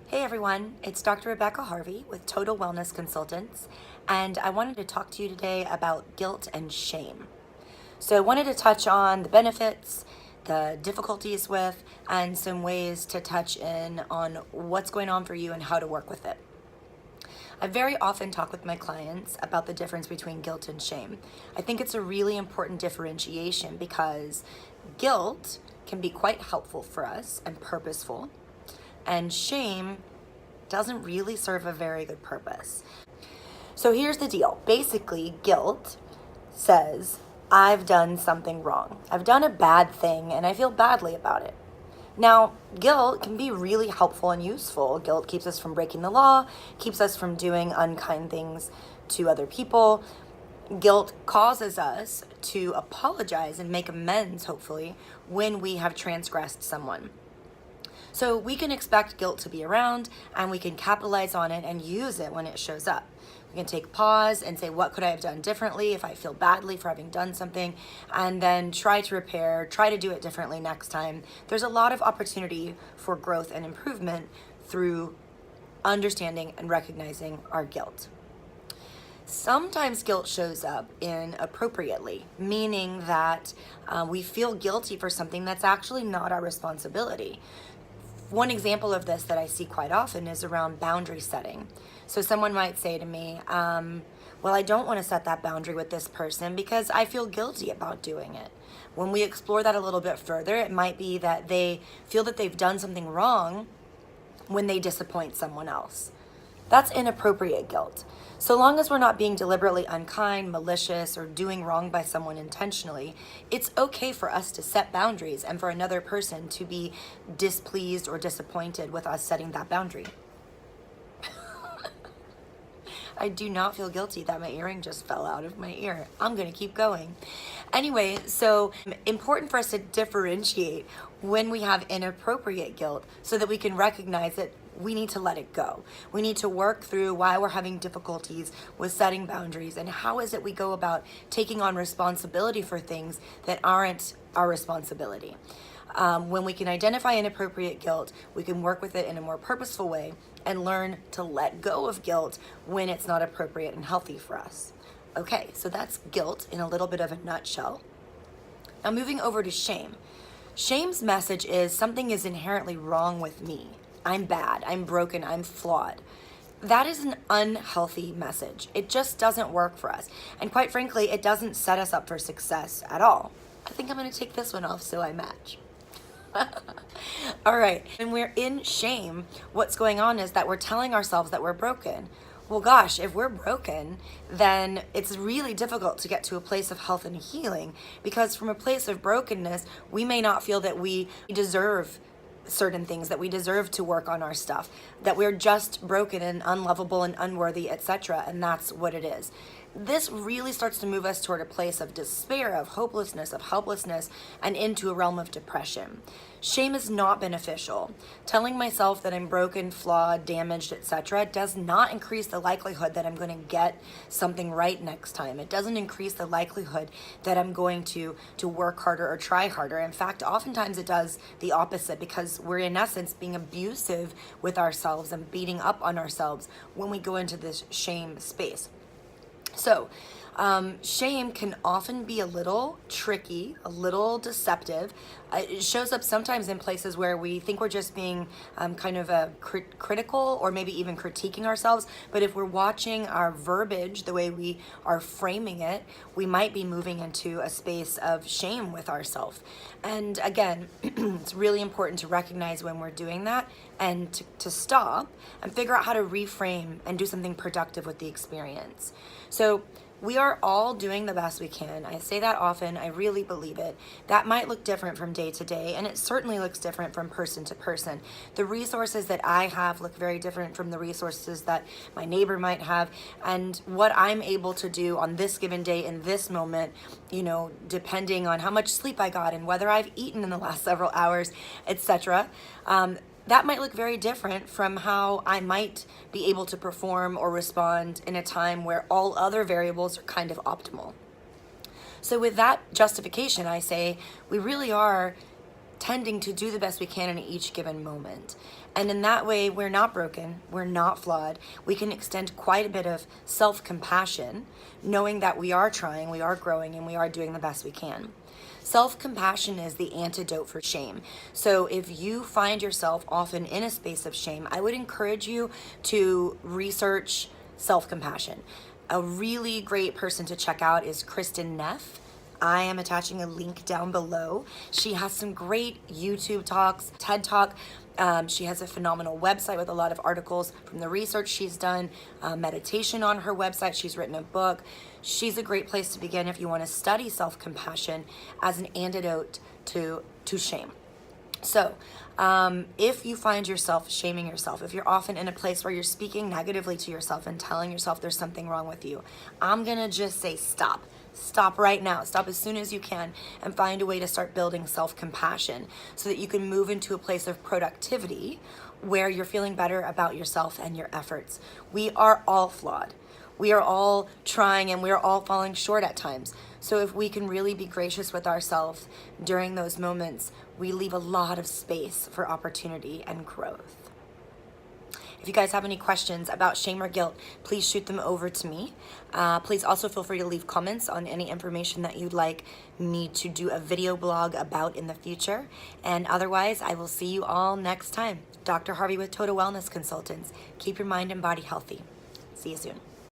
Hey everyone, it's Dr. Rebecca Harvey with Total Wellness Consultants, and I wanted to talk to you today about guilt and shame. So I wanted to touch on the benefits, the difficulties with, and some ways to touch in on what's going on for you and how to work with it. I very often talk with my clients about the difference between guilt and shame. I think it's a really important differentiation because guilt can be quite helpful for us and purposeful, and shame doesn't really serve a very good purpose. So here's the deal. Basically, guilt says, I've done something wrong. I've done a bad thing and I feel badly about it. Now, guilt can be really helpful and useful. Guilt keeps us from breaking the law, keeps us from doing unkind things to other people. Guilt causes us to apologize and make amends, hopefully, when we have transgressed someone. So we can expect guilt to be around and we can capitalize on it and use it when it shows up. We can take pause and say, what could I have done differently if I feel badly for having done something, and then try to repair, try to do it differently next time. There's a lot of opportunity for growth and improvement through understanding and recognizing our guilt. Sometimes guilt shows up inappropriately, meaning that we feel guilty for something that's actually not our responsibility. One example of this that I see quite often is around boundary setting. So someone might say to me, well, I don't want to set that boundary with this person because I feel guilty about doing it. When we explore that a little bit further, it might be that they feel that they've done something wrong when they disappoint someone else. That's inappropriate guilt. So long as we're not being deliberately unkind, malicious, or doing wrong by someone intentionally, it's okay for us to set boundaries and for another person to be displeased or disappointed with us setting that boundary. I do not feel guilty that my earring just fell out of my ear. I'm going to keep going. Anyway, so important for us to differentiate when we have inappropriate guilt so that we can recognize that we need to let it go. We need to work through why we're having difficulties with setting boundaries and how is it we go about taking on responsibility for things that aren't our responsibility. When we can identify inappropriate guilt, we can work with it in a more purposeful way and learn to let go of guilt when it's not appropriate and healthy for us. Okay, so that's guilt in a little bit of a nutshell. Now moving over to shame. Shame's message is something is inherently wrong with me. I'm bad, I'm broken, I'm flawed. That is an unhealthy message. It just doesn't work for us. And quite frankly, it doesn't set us up for success at all. I think I'm gonna take this one off so I match. All right, when we're in shame, what's going on is that we're telling ourselves that we're broken. Well, gosh, if we're broken, then it's really difficult to get to a place of health and healing, because from a place of brokenness, we may not feel that we deserve certain things, that we deserve to work on our stuff, that we're just broken and unlovable and unworthy, etc. And that's what it is. This really starts to move us toward a place of despair, of hopelessness, of helplessness, and into a realm of depression. Shame is not beneficial. Telling myself that I'm broken, flawed, damaged, etc. does not increase the likelihood that I'm going to get something right next time. It doesn't increase the likelihood that I'm going to work harder or try harder. In fact, oftentimes it does the opposite, because we're in essence being abusive with ourselves and beating up on ourselves when we go into this shame space. So, shame can often be a little tricky, a little deceptive. It shows up sometimes in places where we think we're just being kind of critical or maybe even critiquing ourselves. But if we're watching our verbiage, the way we are framing it, we might be moving into a space of shame with ourselves. And again, it's really important to recognize when we're doing that and to stop and figure out how to reframe and do something productive with the experience. So we are all doing the best we can. I say that often. I really believe it. That might look different from day to day, and it certainly looks different from person to person. The resources that I have look very different from the resources that my neighbor might have, and what I'm able to do on this given day in this moment, depending on how much sleep I got and whether I've eaten in the last several hours, etc. That might look very different from how I might be able to perform or respond in a time where all other variables are kind of optimal. So with that justification, I say we really are tending to do the best we can in each given moment. And in that way, we're not broken, we're not flawed. We can extend quite a bit of self-compassion, knowing that we are trying, we are growing, and we are doing the best we can. Self-compassion is the antidote for shame. So if you find yourself often in a space of shame, I would encourage you to research self-compassion. A really great person to check out is Kristen Neff. I am attaching a link down below. She has some great YouTube talks, TED Talk. She has a phenomenal website with a lot of articles from the research she's done, meditation on her website. She's written a book. She's a great place to begin if you want to study self-compassion as an antidote to shame. So, if you find yourself shaming yourself, if you're often in a place where you're speaking negatively to yourself and telling yourself there's something wrong with you, I'm gonna just say stop. Stop right now. Stop as soon as you can and find a way to start building self-compassion so that you can move into a place of productivity where you're feeling better about yourself and your efforts. We are all flawed. We are all trying and we are all falling short at times. So if we can really be gracious with ourselves during those moments, we leave a lot of space for opportunity and growth. If you guys have any questions about shame or guilt, please shoot them over to me. Please also feel free to leave comments on any information that you'd like me to do a video blog about in the future. And otherwise, I will see you all next time. Dr. Harvey with Total Wellness Consultants. Keep your mind and body healthy. See you soon.